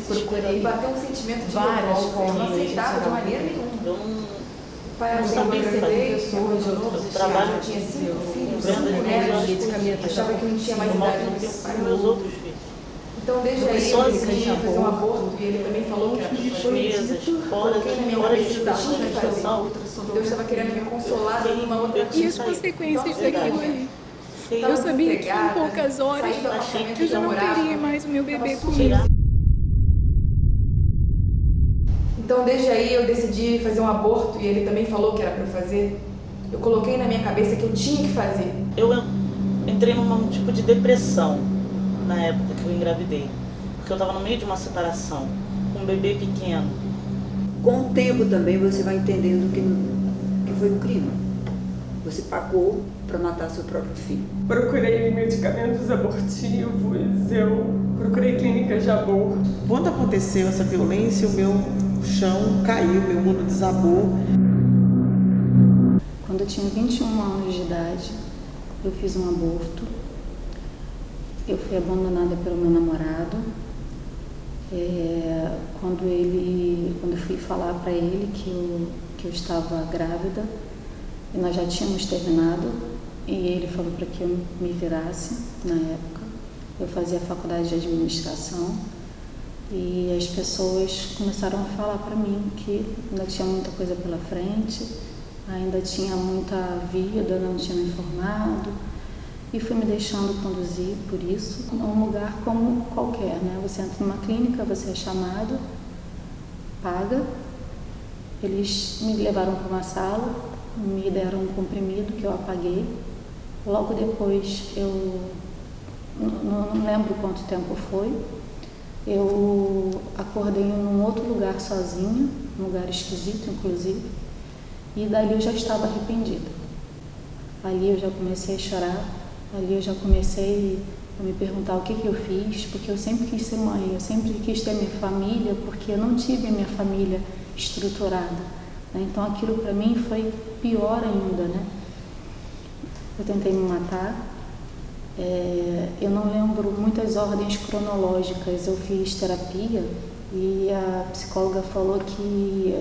Procurei bateu um sentimento de várias revolta, eu não formas de aceitava de tirar maneira nenhuma. Eu Pai, não eu sabia engravidei, pessoas de outros eu trabalho, eu tinha 5 filhos, vendo 5 as mulheres, mulheres, achava que não tinha mais eu idade não para tenho pai. meus outros filhos. Então, desde aí, eu decidi fazer um aborto e ele também falou que era pra fazer. Mesas, fora Coloquei na minha de cabeça que eu tinha que fazer. situação. Deus estava querendo me consolar de uma outra E as consequências daquilo ali. Tava Eu sabia que em desempregada, poucas horas saí do apartamento eu já que não morava, teria mais o meu bebê tava comigo. Então, desde aí, eu decidi fazer um aborto e ele também falou que era para eu fazer. Eu coloquei na minha cabeça que eu tinha que fazer. Eu entrei num tipo de depressão na época que eu engravidei, porque eu estava no meio de uma separação, com um bebê pequeno. Com o tempo também você vai entendendo que foi um crime. Você pagou para matar seu próprio filho. Procurei medicamentos abortivos, eu procurei clínicas de aborto. Quando aconteceu essa violência, o meu chão caiu, meu mundo desabou. Quando eu tinha 21 anos de idade, eu fiz um aborto. Eu fui abandonada pelo meu namorado. Quando eu fui falar para ele que eu estava grávida, e nós já tínhamos terminado, e ele falou para que eu me virasse na época. Eu fazia faculdade de administração e as pessoas começaram a falar para mim que ainda tinha muita coisa pela frente, ainda tinha muita vida, não tinha me formado, e fui me deixando conduzir por isso. É um lugar como qualquer, né? Você entra numa clínica, você é chamado, paga. Eles me levaram para uma sala, me deram um comprimido que eu apaguei. Logo depois, eu não lembro quanto tempo foi, eu acordei num outro lugar sozinha, um lugar esquisito inclusive, e dali eu já estava arrependida. Ali eu já comecei a chorar, ali eu já comecei a me perguntar o que eu fiz, porque eu sempre quis ser mãe, eu sempre quis ter minha família, porque eu não tive a minha família estruturada, né? Então aquilo para mim foi pior ainda, né? Eu tentei me matar, eu não lembro muitas ordens cronológicas, eu fiz terapia e a psicóloga falou que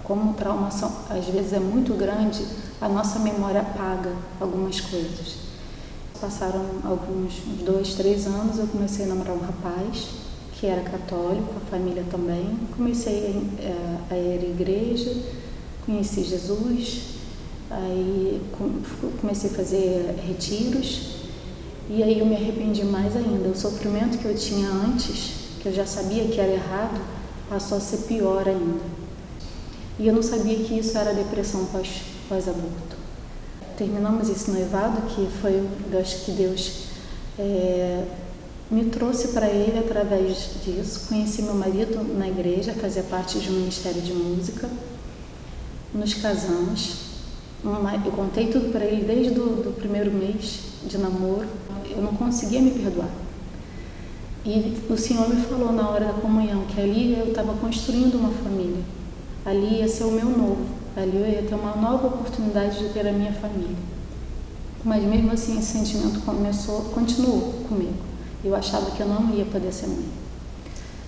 como o trauma às vezes é muito grande, a nossa memória apaga algumas coisas. Passaram uns 2, 3 anos, eu comecei a namorar um rapaz que era católico, a família também. Comecei a ir à igreja, conheci Jesus, aí comecei a fazer retiros e aí eu me arrependi mais ainda. O sofrimento que eu tinha antes, que eu já sabia que era errado, passou a ser pior ainda. E eu não sabia que isso era depressão pós-aborto. Terminamos esse noivado, que foi, eu acho que Deus me trouxe para ele através disso. Conheci meu marido na igreja, fazia parte de um ministério de música. Nos casamos. Eu contei tudo para ele desde o primeiro mês de namoro. Eu não conseguia me perdoar. E o Senhor me falou na hora da comunhão que ali eu estava construindo uma família. Ali ia ser o meu novo. Ali eu ia ter uma nova oportunidade de ter a minha família. Mas mesmo assim esse sentimento continuou comigo. Eu achava que eu não ia poder ser mãe.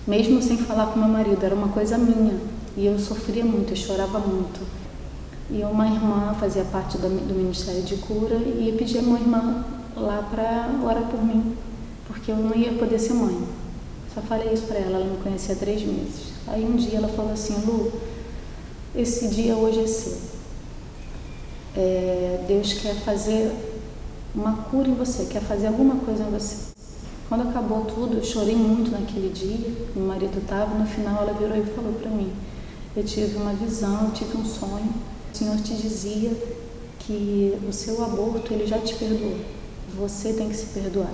Mesmo sem falar com meu marido, era uma coisa minha. E eu sofria muito, eu chorava muito. E uma irmã fazia parte do Ministério de Cura e pedi a minha irmã lá para orar por mim, porque eu não ia poder ser mãe. Só falei isso para ela me conhecia há 3 meses. Aí um dia ela falou assim: Lu, esse dia hoje é seu. Deus quer fazer uma cura em você, quer fazer alguma coisa em você. Quando acabou tudo, eu chorei muito naquele dia, meu marido estava, no final ela virou e falou para mim: eu tive uma visão, eu tive um sonho, o Senhor te dizia que o seu aborto, ele já te perdoou, você tem que se perdoar.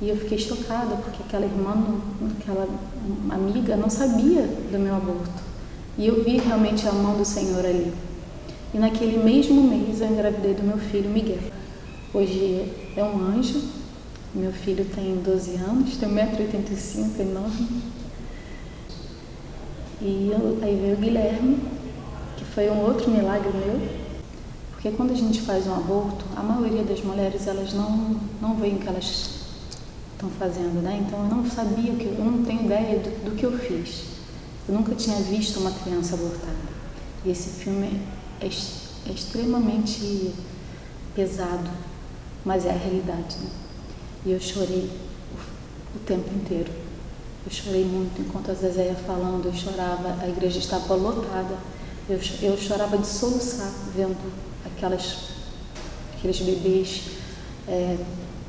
E eu fiquei chocada, porque aquela irmã, aquela amiga não sabia do meu aborto. E eu vi realmente a mão do Senhor ali. E naquele mesmo mês eu engravidei do meu filho Miguel. Hoje é um anjo, meu filho tem 12 anos, tem 1,85 m, é enorme. E aí veio o Guilherme, que foi um outro milagre meu. Porque quando a gente faz um aborto, a maioria das mulheres, elas não veem que elas estão fazendo, né? Então eu não sabia, eu não tenho ideia do que eu fiz. Eu nunca tinha visto uma criança abortada. E esse filme é extremamente pesado, mas é a realidade, né? E eu chorei o tempo inteiro. Eu chorei muito enquanto a Zezé ia falando, eu chorava, a igreja estava lotada. Eu chorava de soluçar vendo aqueles bebês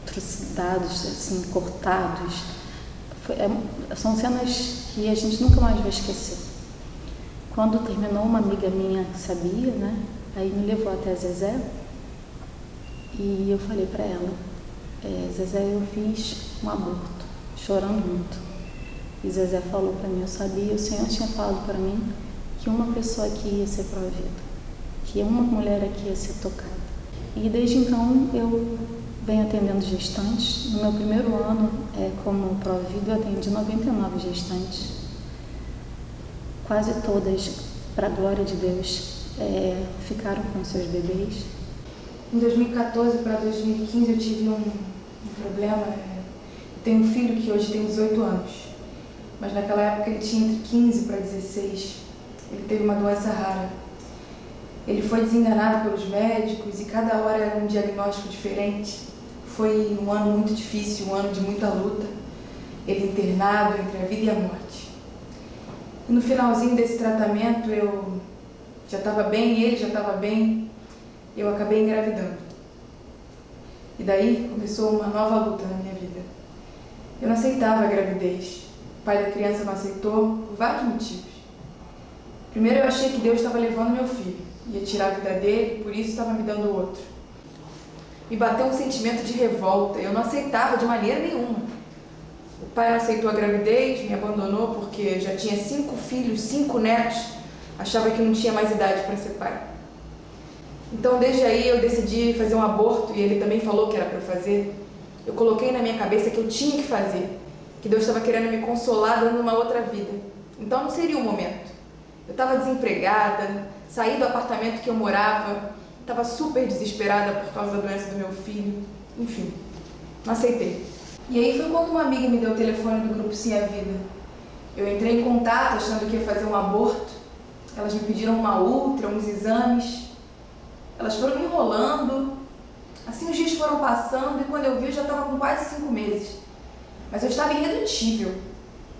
trucidados, assim, cortados. São cenas que a gente nunca mais vai esquecer. Quando terminou, uma amiga minha sabia, né? Aí me levou até a Zezé e eu falei para ela, Zezé, eu fiz um aborto, chorando muito. E Zezé falou para mim, eu sabia, o Senhor tinha falado para mim que uma pessoa aqui ia ser provida, que uma mulher aqui ia ser tocada. E desde então eu venho atendendo gestantes. No meu primeiro ano como Provida, eu atendi 99 gestantes. Quase todas, para a glória de Deus, ficaram com seus bebês. Em 2014 para 2015 eu tive um problema. Eu tenho um filho que hoje tem 18 anos, mas naquela época ele tinha entre 15 para 16. Ele teve uma doença rara. Ele foi desenganado pelos médicos e cada hora era um diagnóstico diferente. Foi um ano muito difícil, um ano de muita luta. Ele internado entre a vida e a morte. E no finalzinho desse tratamento eu já estava bem, ele já estava bem. Eu acabei engravidando. E daí começou uma nova luta na minha vida. Eu não aceitava a gravidez. O pai da criança não aceitou por vários motivos. Primeiro eu achei que Deus estava levando meu filho. Ia tirar a vida dele, por isso estava me dando outro. Me bateu um sentimento de revolta. Eu não aceitava de maneira nenhuma. O pai não aceitou a gravidez, me abandonou porque já tinha 5 filhos, 5 netos. Achava que não tinha mais idade para ser pai. Então, desde aí, eu decidi fazer um aborto e ele também falou que era para eu fazer. Eu coloquei na minha cabeça que eu tinha que fazer, que Deus estava querendo me consolar dando uma outra vida. Então, não seria o momento. Eu estava desempregada, saí do apartamento que eu morava, estava super desesperada por causa da doença do meu filho. Enfim, não aceitei. E aí foi quando uma amiga me deu o telefone do grupo Sim a Vida. Eu entrei em contato achando que ia fazer um aborto. Elas me pediram uma ultra, uns exames. Elas foram me enrolando, assim os dias foram passando e quando eu vi eu já estava com quase 5 meses. Mas eu estava irredutível.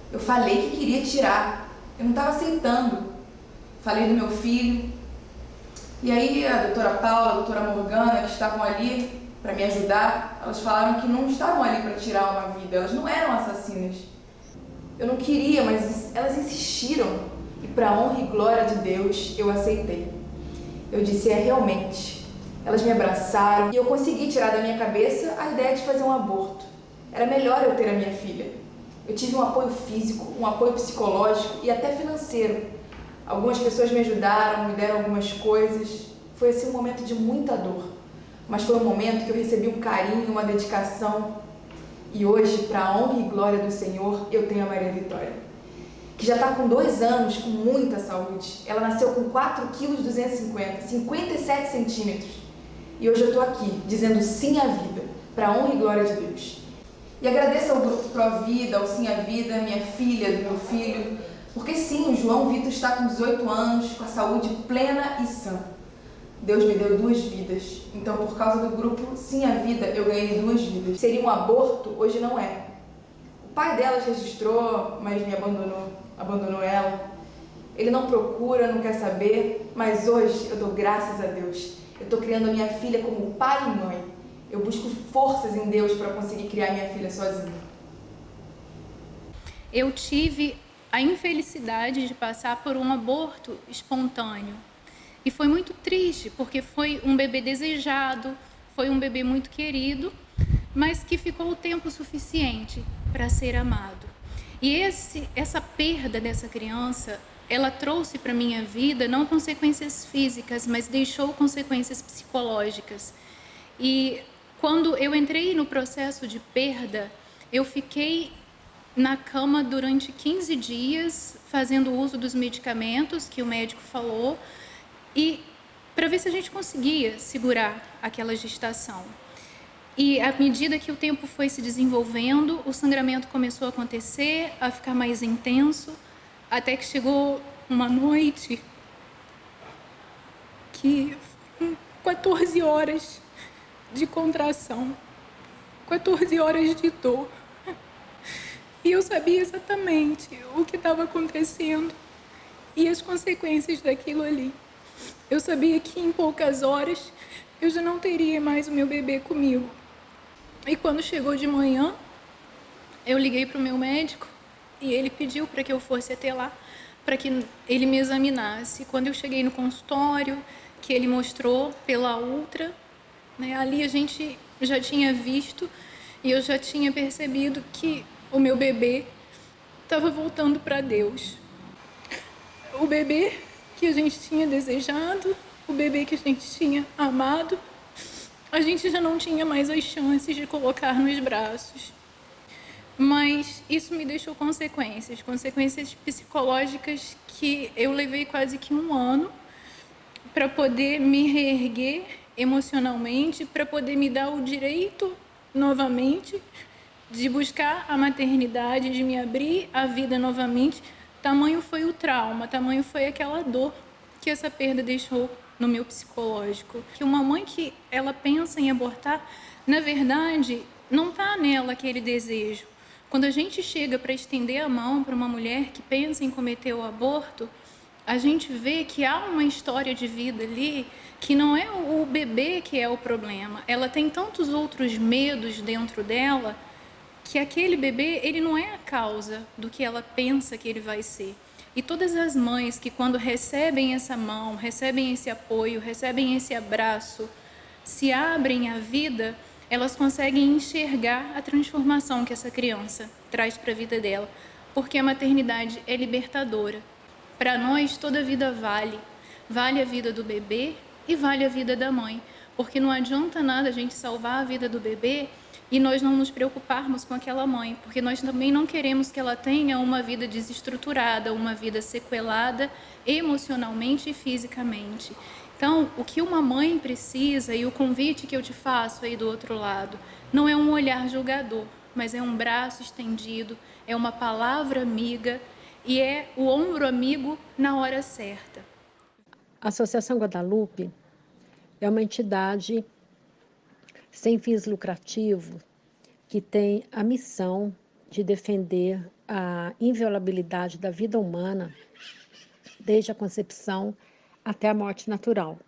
Eu falei que queria tirar, eu não estava aceitando. Falei do meu filho. E aí a doutora Paula, a doutora Morgana, que estavam ali para me ajudar, elas falaram que não estavam ali para tirar uma vida, elas não eram assassinas. Eu não queria, mas elas insistiram e para a honra e glória de Deus eu aceitei. Eu disse, realmente. Elas me abraçaram e eu consegui tirar da minha cabeça a ideia de fazer um aborto. Era melhor eu ter a minha filha. Eu tive um apoio físico, um apoio psicológico e até financeiro. Algumas pessoas me ajudaram, me deram algumas coisas. Foi assim um momento de muita dor. Mas foi um momento que eu recebi um carinho, uma dedicação. E hoje, para a honra e glória do Senhor, eu tenho a Maria Vitória, que já está com 2 anos, com muita saúde. Ela nasceu com 4,250 kg, 57 centímetros. E hoje eu estou aqui, dizendo sim à vida, para a honra e glória de Deus. E agradeço ao Grupo Provida, ao Sim à Vida, minha filha, do meu filho, porque sim, o João Vitor está com 18 anos, com a saúde plena e sã. Deus me deu 2 vidas, então por causa do Grupo Sim à Vida, eu ganhei 2 vidas. Seria um aborto, hoje não é. O pai delas registrou, mas me abandonou ela. Ele não procura, não quer saber, mas hoje eu dou graças a Deus. Eu estou criando a minha filha como pai e mãe. Eu busco forças em Deus para conseguir criar minha filha sozinha. Eu tive a infelicidade de passar por um aborto espontâneo. E foi muito triste, porque foi um bebê desejado, foi um bebê muito querido, mas que ficou o tempo suficiente para ser amado. E essa perda dessa criança, ela trouxe para a minha vida não consequências físicas, mas deixou consequências psicológicas. E quando eu entrei no processo de perda, eu fiquei na cama durante 15 dias, fazendo uso dos medicamentos que o médico falou, e para ver se a gente conseguia segurar aquela gestação. E à medida que o tempo foi se desenvolvendo, o sangramento começou a acontecer, a ficar mais intenso, até que chegou uma noite que 14 horas de contração, 14 horas de dor. E eu sabia exatamente o que estava acontecendo e as consequências daquilo ali. Eu sabia que em poucas horas eu já não teria mais o meu bebê comigo. E quando chegou de manhã, eu liguei para o meu médico e ele pediu para que eu fosse até lá, para que ele me examinasse. Quando eu cheguei no consultório, que ele mostrou pela ultra, né, ali a gente já tinha visto e eu já tinha percebido que o meu bebê estava voltando para Deus. O bebê que a gente tinha desejado, o bebê que a gente tinha amado, a gente já não tinha mais as chances de colocar nos braços. Mas isso me deixou consequências psicológicas que eu levei quase que 1 ano para poder me reerguer emocionalmente, para poder me dar o direito novamente de buscar a maternidade, de me abrir à vida novamente. Tamanho foi o trauma, tamanho foi aquela dor que essa perda deixou no meu psicológico. Que uma mãe que ela pensa em abortar, na verdade, não está nela aquele desejo. Quando a gente chega para estender a mão para uma mulher que pensa em cometer o aborto, a gente vê que há uma história de vida ali que não é o bebê que é o problema. Ela tem tantos outros medos dentro dela que aquele bebê, ele não é a causa do que ela pensa que ele vai ser. E todas as mães que quando recebem essa mão, recebem esse apoio, recebem esse abraço, se abrem à vida, elas conseguem enxergar a transformação que essa criança traz para a vida dela. Porque a maternidade é libertadora. Para nós, toda vida vale. Vale a vida do bebê e vale a vida da mãe. Porque não adianta nada a gente salvar a vida do bebê e nós não nos preocuparmos com aquela mãe, porque nós também não queremos que ela tenha uma vida desestruturada, uma vida sequelada emocionalmente e fisicamente. Então, o que uma mãe precisa, e o convite que eu te faço aí do outro lado, não é um olhar julgador, mas é um braço estendido, é uma palavra amiga e é o ombro amigo na hora certa. A Associação Guadalupe é uma entidade sem fins lucrativos que tem a missão de defender a inviolabilidade da vida humana desde a concepção até a morte natural.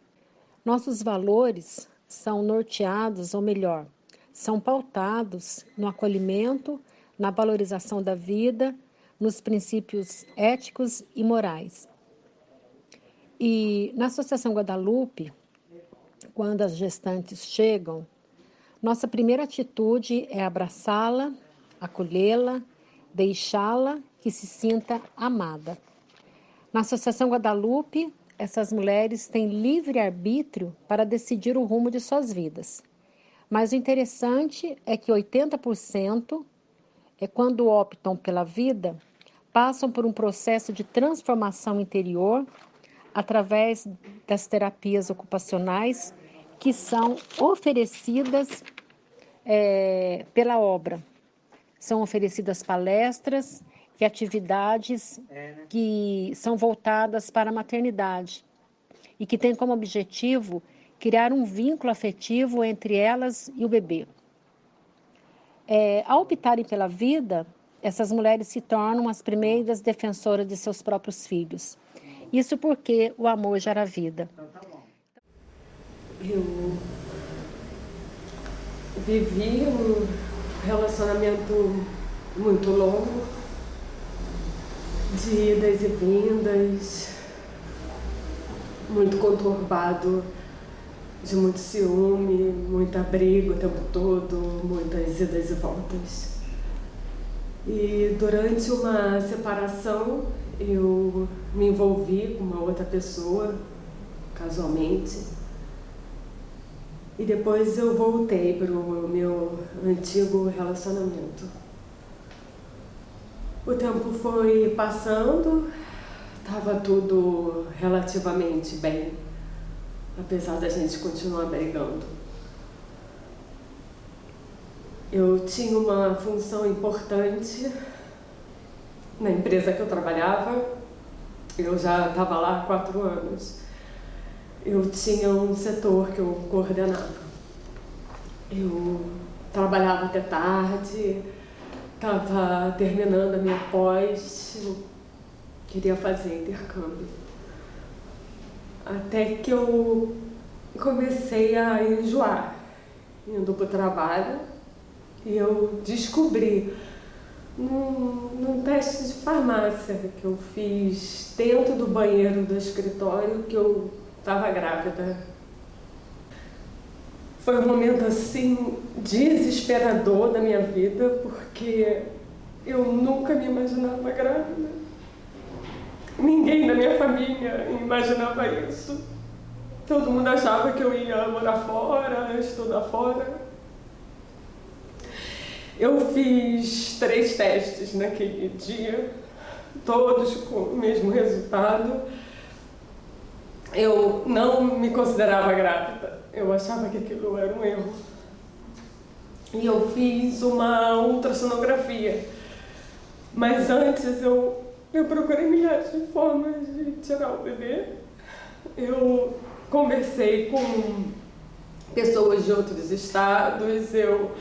Nossos valores são norteados, ou melhor, são pautados no acolhimento, na valorização da vida, nos princípios éticos e morais. E na Associação Guadalupe, quando as gestantes chegam, nossa primeira atitude é abraçá-la, acolhê-la, deixá-la que se sinta amada. Na Associação Guadalupe, essas mulheres têm livre arbítrio para decidir o rumo de suas vidas. Mas o interessante é que 80% quando optam pela vida, passam por um processo de transformação interior através das terapias ocupacionais que são oferecidas pela obra. São oferecidas palestras e atividades que são voltadas para a maternidade e que têm como objetivo criar um vínculo afetivo entre elas e o bebê. Ao optarem pela vida, essas mulheres se tornam as primeiras defensoras de seus próprios filhos. Isso porque o amor gera vida. Eu vivi um relacionamento muito longo, de idas e vindas, muito conturbado, de muito ciúme, muita briga o tempo todo, muitas idas e voltas. E durante uma separação, eu me envolvi com uma outra pessoa, casualmente, e depois eu voltei para o meu antigo relacionamento. O tempo foi passando, estava tudo relativamente bem, apesar da gente continuar brigando. Eu tinha uma função importante na empresa que eu trabalhava. Eu já estava lá há 4 anos. Eu tinha um setor que eu coordenava. Eu trabalhava até tarde, estava terminando a minha pós, eu queria fazer intercâmbio. Até que eu comecei a enjoar, indo para o trabalho, e eu descobri num teste de farmácia que eu fiz dentro do banheiro do escritório que eu estava grávida. Foi um momento assim desesperador da minha vida, porque eu nunca me imaginava grávida. Ninguém da minha família imaginava isso. Todo mundo achava que eu ia morar fora, estudar fora. Eu fiz 3 testes naquele dia, todos com o mesmo resultado. Eu não me considerava grávida, eu achava que aquilo era um erro. E eu fiz uma ultrassonografia, mas antes eu procurei milhares de formas de tirar o bebê. Eu conversei com pessoas de outros estados, eu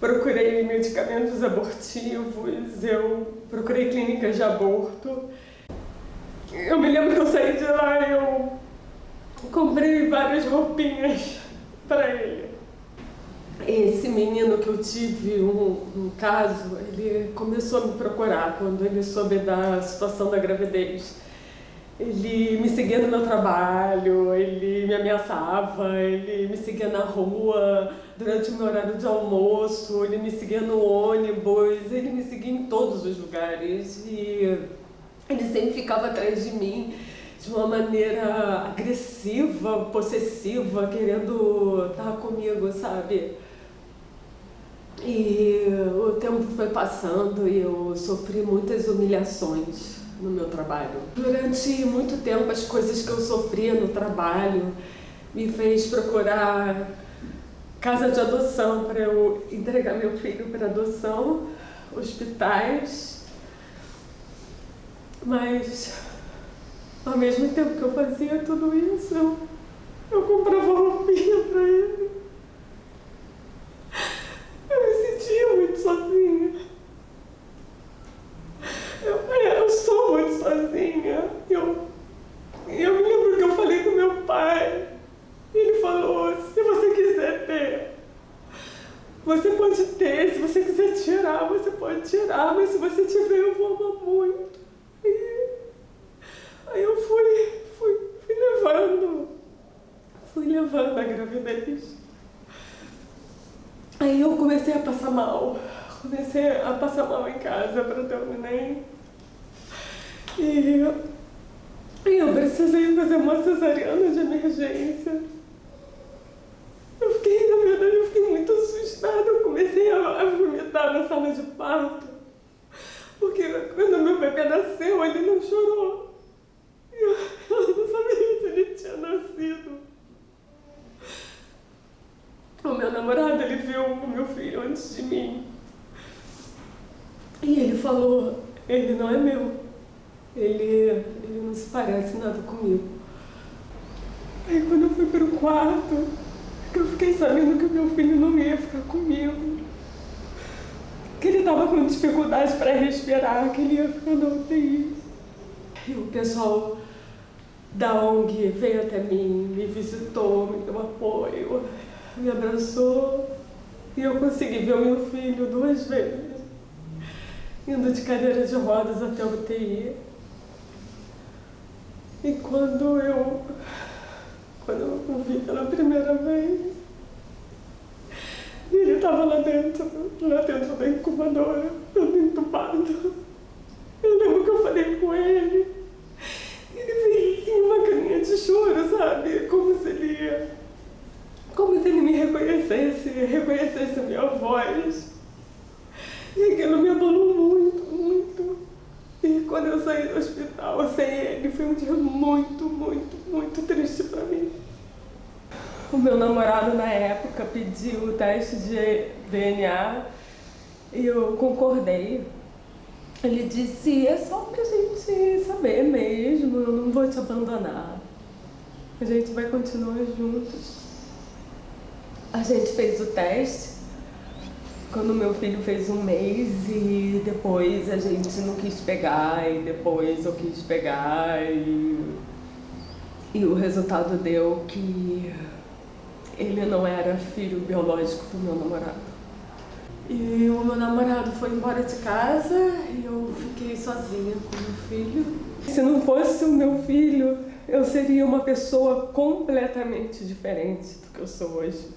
procurei medicamentos abortivos, eu procurei clínicas de aborto. Eu me lembro que eu saí de lá e eu comprei várias roupinhas para ele. Esse menino que eu tive um caso, ele começou a me procurar quando ele soube da situação da gravidez. Ele me seguia no meu trabalho, ele me ameaçava, ele me seguia na rua durante o meu horário de almoço, ele me seguia no ônibus, ele me seguia em todos os lugares e ele sempre ficava atrás de mim de uma maneira agressiva, possessiva, querendo estar comigo, sabe? E o tempo foi passando e eu sofri muitas humilhações no meu trabalho. Durante muito tempo, as coisas que eu sofria no trabalho me fez procurar casa de adoção para eu entregar meu filho para adoção, hospitais. Mas, ao mesmo tempo que eu fazia tudo isso, eu comprava roupinha para ele. Eu me sentia muito sozinha. Eu sou muito sozinha. Eu me lembro que eu falei com meu pai. Ele falou, se você quiser ter, você pode ter. Se você quiser tirar, você pode tirar. Mas se você tiver, eu vou amar muito. Aí eu fui levando a gravidez. Aí eu comecei a passar mal. Comecei a passar mal em casa para ter o neném. E eu precisei fazer uma cesariana de emergência. Eu fiquei muito assustada. Eu comecei a vomitar na sala de parto. Porque quando meu bebê nasceu, ele não chorou. Eu não sabia se ele tinha nascido. O meu namorado, ele viu o meu filho antes de mim. E ele falou, ele não é meu. Ele não se parece nada comigo. Aí quando eu fui para o quarto, eu fiquei sabendo que o meu filho não ia ficar comigo. Que ele estava com dificuldade para respirar, que ele ia ficar na UTI. E o pessoal da ONG veio até mim, me visitou, me deu apoio, me abraçou. E eu consegui ver o meu filho 2 vezes, indo de cadeira de rodas até a UTI. E quando eu o vi pela primeira vez, ele estava lá dentro da incubadora, todo entubado. Eu lembro que eu falei com ele, ele fez assim uma carinha de choro, sabe? Como se ele me reconhecesse a minha voz. E aquilo me abalou muito, muito. E quando eu saí do hospital sem ele, foi um dia muito, muito, muito triste para mim. O meu namorado, na época, pediu o teste de DNA e eu concordei. Ele disse, é só pra gente saber mesmo, eu não vou te abandonar. A gente vai continuar juntos. A gente fez o teste quando meu filho fez 1 mês e depois a gente não quis pegar e depois eu quis pegar e o resultado deu que ele não era filho biológico do meu namorado. E o meu namorado foi embora de casa e eu fiquei sozinha com meu filho. Se não fosse o meu filho, eu seria uma pessoa completamente diferente do que eu sou hoje.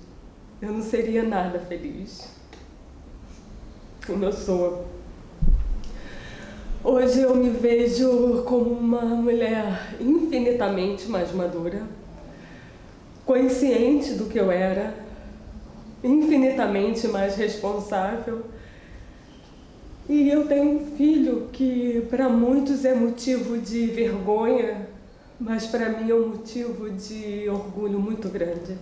Eu não seria nada feliz como eu sou. Hoje eu me vejo como uma mulher infinitamente mais madura, consciente do que eu era, infinitamente mais responsável. E eu tenho um filho que para muitos é motivo de vergonha, mas para mim é um motivo de orgulho muito grande.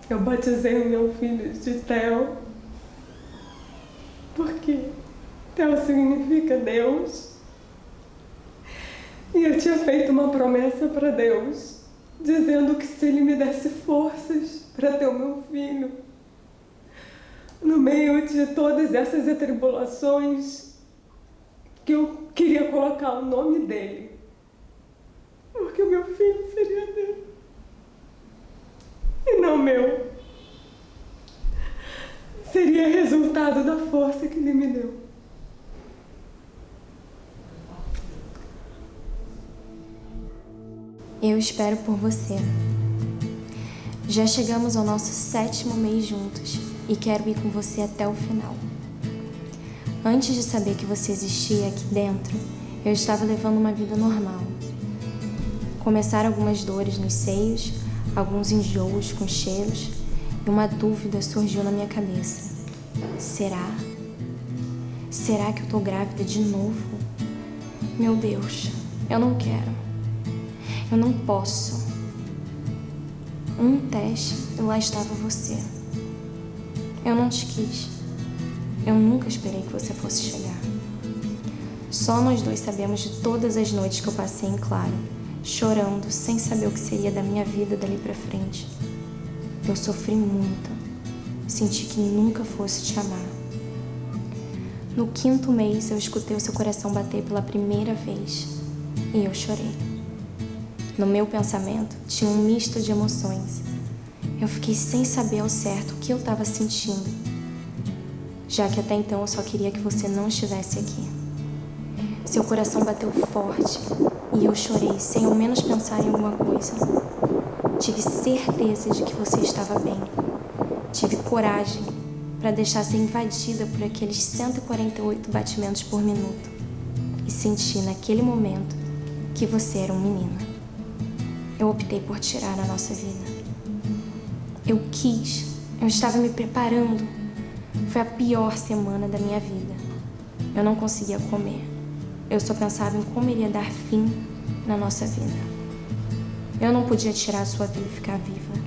Eu batizei o meu filho de Theo, porque Theo significa Deus. E eu tinha feito uma promessa para Deus, dizendo que se Ele me desse forças para ter o meu filho, no meio de todas essas atribulações, que eu queria colocar o nome dele, porque o meu filho seria dele e não meu. Seria resultado da força que Ele me deu. Eu espero por você. Já chegamos ao nosso 7º mês juntos e quero ir com você até o final. Antes de saber que você existia aqui dentro, eu estava levando uma vida normal. Começaram algumas dores nos seios, alguns enjoos com cheiros e uma dúvida surgiu na minha cabeça. Será? Será que eu tô grávida de novo? Meu Deus, eu não quero. Eu não posso. Um teste e lá estava você. Eu não te quis. Eu nunca esperei que você fosse chegar. Só nós dois sabemos de todas as noites que eu passei em claro, chorando, sem saber o que seria da minha vida dali pra frente. Eu sofri muito. Senti que nunca fosse te amar. No 5º mês, eu escutei o seu coração bater pela primeira vez e eu chorei. No meu pensamento, tinha um misto de emoções. Eu fiquei sem saber ao certo o que eu estava sentindo, já que até então eu só queria que você não estivesse aqui. Seu coração bateu forte e eu chorei sem ao menos pensar em alguma coisa. Tive certeza de que você estava bem. Tive coragem para deixar ser invadida por aqueles 148 batimentos por minuto e senti naquele momento que você era um menino. Eu optei por tirar a nossa vida. Eu quis, eu estava me preparando. Foi a pior semana da minha vida. Eu não conseguia comer. Eu só pensava em como iria dar fim na nossa vida. Eu não podia tirar a sua vida e ficar viva.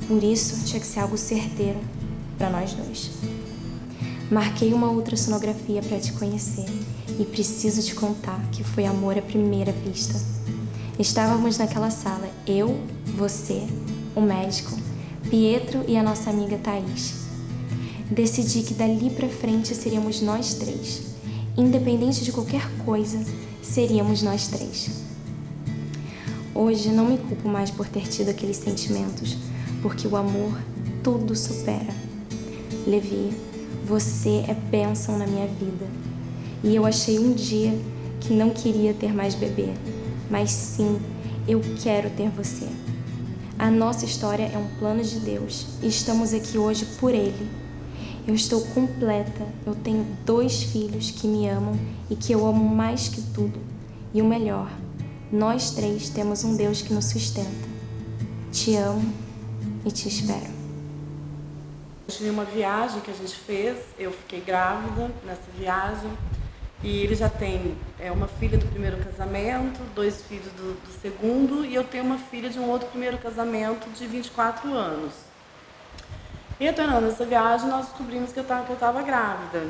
Por isso, tinha que ser algo certeiro para nós dois. Marquei uma ultrassonografia para te conhecer e preciso te contar que foi amor à primeira vista. Estávamos naquela sala, eu, você, o médico, Pietro e a nossa amiga Thaís. Decidi que dali pra frente seríamos nós 3. Independente de qualquer coisa, seríamos nós 3. Hoje não me culpo mais por ter tido aqueles sentimentos, porque o amor tudo supera. Levi, você é bênção na minha vida. E eu achei um dia que não queria ter mais bebê. Mas sim, eu quero ter você. A nossa história é um plano de Deus e estamos aqui hoje por Ele. Eu estou completa, eu tenho 2 filhos que me amam e que eu amo mais que tudo. E o melhor, nós 3 temos um Deus que nos sustenta. Te amo e te espero. Tive uma viagem que a gente fez, eu fiquei grávida nessa viagem E ele já tem uma filha do primeiro casamento, 2 filhos do segundo, e eu tenho uma filha de um outro primeiro casamento de 24 anos. E retornando nessa viagem, nós descobrimos que eu estava grávida.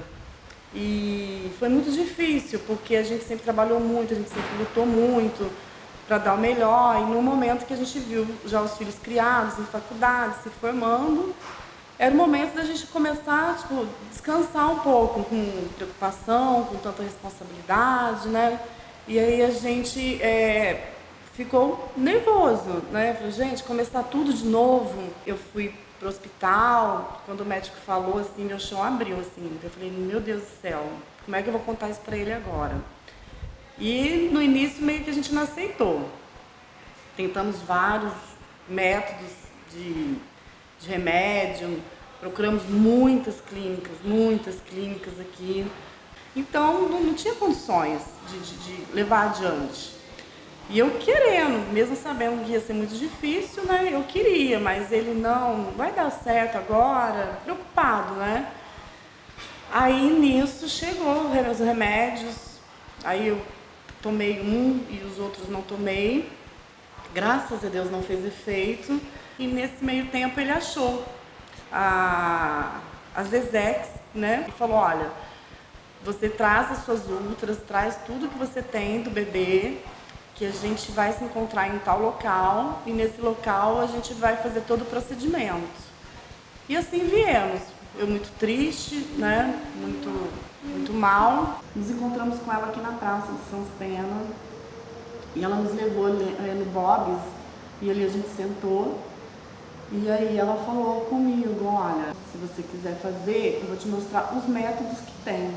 E foi muito difícil, porque a gente sempre trabalhou muito, a gente sempre lutou muito para dar o melhor. E no momento que a gente viu já os filhos criados, em faculdade, se formando, era o momento da gente começar, tipo, descansar um pouco, com preocupação, com tanta responsabilidade, né? E aí a gente ficou nervoso, né? Falei, gente, começar tudo de novo. Eu fui pro hospital, quando o médico falou, assim, meu chão abriu, assim. Eu falei, meu Deus do céu, como é que eu vou contar isso para ele agora? E no início meio que a gente não aceitou. Tentamos vários métodos de remédio, procuramos muitas clínicas aqui. Então não tinha condições de levar adiante. E eu querendo, mesmo sabendo que ia ser muito difícil, né? Eu queria, mas ele não vai dar certo agora, preocupado, né? Aí nisso chegou os remédios, aí eu tomei um e os outros não tomei. Graças a Deus não fez efeito. E nesse meio tempo ele achou as Zezex, né? E falou, olha, você traz as suas ultras, traz tudo que você tem do bebê, que a gente vai se encontrar em tal local, e nesse local a gente vai fazer todo o procedimento. E assim viemos. Eu muito triste, né? Muito mal. Nos encontramos com ela aqui na praça de São Pena, e ela nos levou no Bob's, e ali a gente sentou, e aí ela falou comigo, olha, se você quiser fazer, eu vou te mostrar os métodos que tem.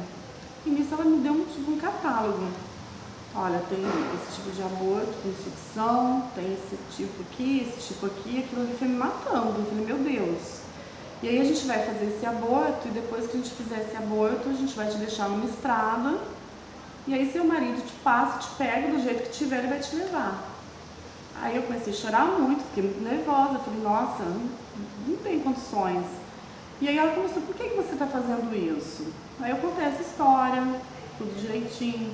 E nisso ela me deu um catálogo. Olha, tem esse tipo de aborto com sucção, tem esse tipo aqui, aquilo ali foi me matando. Eu falei, meu Deus. E aí a gente vai fazer esse aborto, e depois que a gente fizer esse aborto, a gente vai te deixar numa estrada, e aí seu marido te passa, te pega do jeito que tiver e vai te levar. Aí eu comecei a chorar muito, fiquei muito nervosa, falei, nossa, não tem condições. E aí ela começou, por que você está fazendo isso? Aí eu contei essa história, tudo direitinho.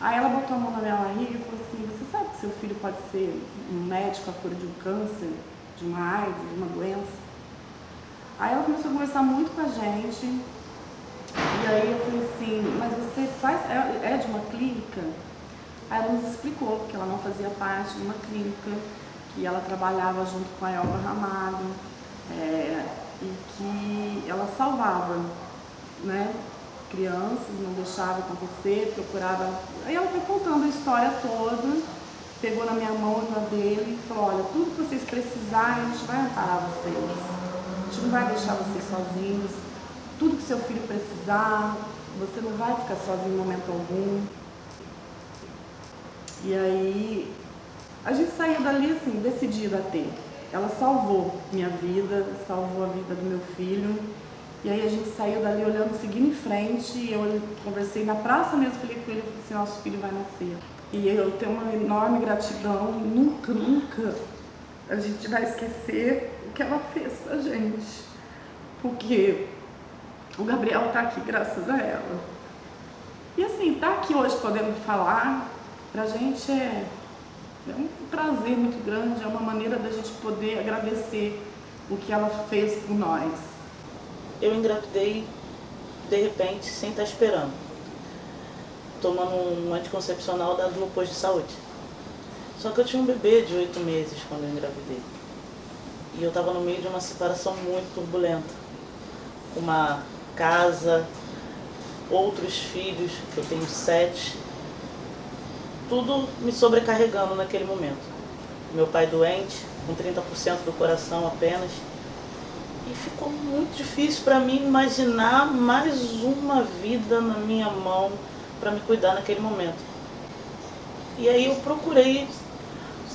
Aí ela botou a mão na minha barriga e falou assim, você sabe que seu filho pode ser um médico à cura de um câncer, de uma AIDS, de uma doença? Aí ela começou a conversar muito com a gente, e aí eu falei assim, mas você é de uma clínica? Aí ela nos explicou que ela não fazia parte de uma clínica, que ela trabalhava junto com a Elba Ramalho, e que ela salvava, né, crianças, não deixava acontecer, procurava. Aí ela foi contando a história toda, pegou na minha mão e na dele e falou, olha, tudo que vocês precisarem, a gente vai amparar vocês. A gente não vai deixar vocês sozinhos. Tudo que seu filho precisar, você não vai ficar sozinho em momento algum. E aí, a gente saiu dali assim, decidida a ter. Ela salvou minha vida, salvou a vida do meu filho. E aí a gente saiu dali olhando, seguindo em frente, e eu conversei na praça mesmo, falei com ele, falei assim, nosso filho vai nascer. E eu tenho uma enorme gratidão, nunca a gente vai esquecer o que ela fez pra gente. Porque o Gabriel tá aqui graças a ela. E assim, tá aqui hoje podendo falar, pra gente é um prazer muito grande, é uma maneira da gente poder agradecer o que ela fez por nós. Eu engravidei, de repente, sem estar esperando, tomando um anticoncepcional do posto de saúde. Só que eu tinha um bebê de 8 meses quando eu engravidei. E eu estava no meio de uma separação muito turbulenta. Uma casa, outros filhos, que eu tenho 7. Tudo me sobrecarregando naquele momento. Meu pai doente, com 30% do coração apenas. E ficou muito difícil para mim imaginar mais uma vida na minha mão para me cuidar naquele momento. E aí eu procurei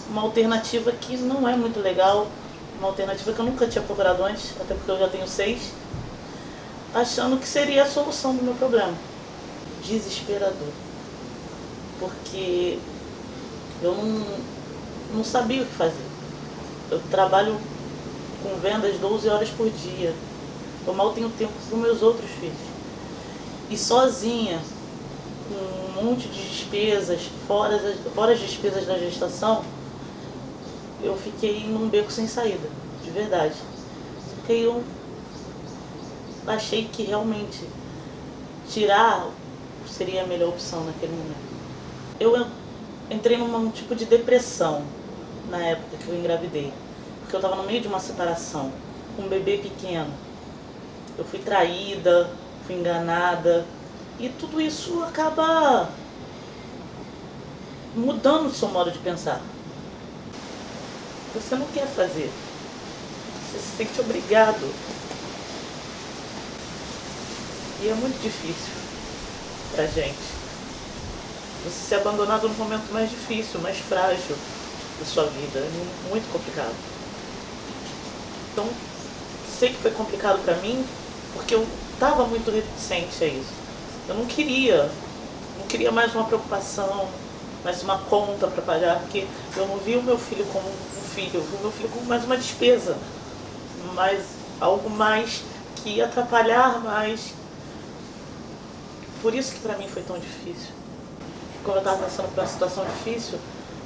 uma alternativa que não é muito legal, uma alternativa que eu nunca tinha procurado antes, até porque eu já tenho 6, achando que seria a solução do meu problema. Desesperador. Porque eu não sabia o que fazer. Eu trabalho com vendas 12 horas por dia. Eu mal tenho tempo para os meus outros filhos. E sozinha, com um monte de despesas, fora as despesas da gestação, eu fiquei num beco sem saída, de verdade. Porque eu achei que realmente tirar seria a melhor opção naquele momento. Eu entrei num tipo de depressão na época que eu engravidei, porque eu estava no meio de uma separação, com um bebê pequeno. Eu fui traída, fui enganada, e tudo isso acaba mudando o seu modo de pensar. Você não quer fazer, você se sente obrigado. E é muito difícil pra gente. Você ser abandonado no momento mais difícil, mais frágil da sua vida. É muito complicado. Então, sei que foi complicado pra mim, porque eu estava muito reticente a isso. Eu não queria mais uma preocupação, mais uma conta para pagar, porque eu não vi o meu filho como um filho, eu vi o meu filho como mais uma despesa, mais algo mais que ia atrapalhar mais. Por isso que para mim foi tão difícil. Quando eu estava passando por uma situação difícil,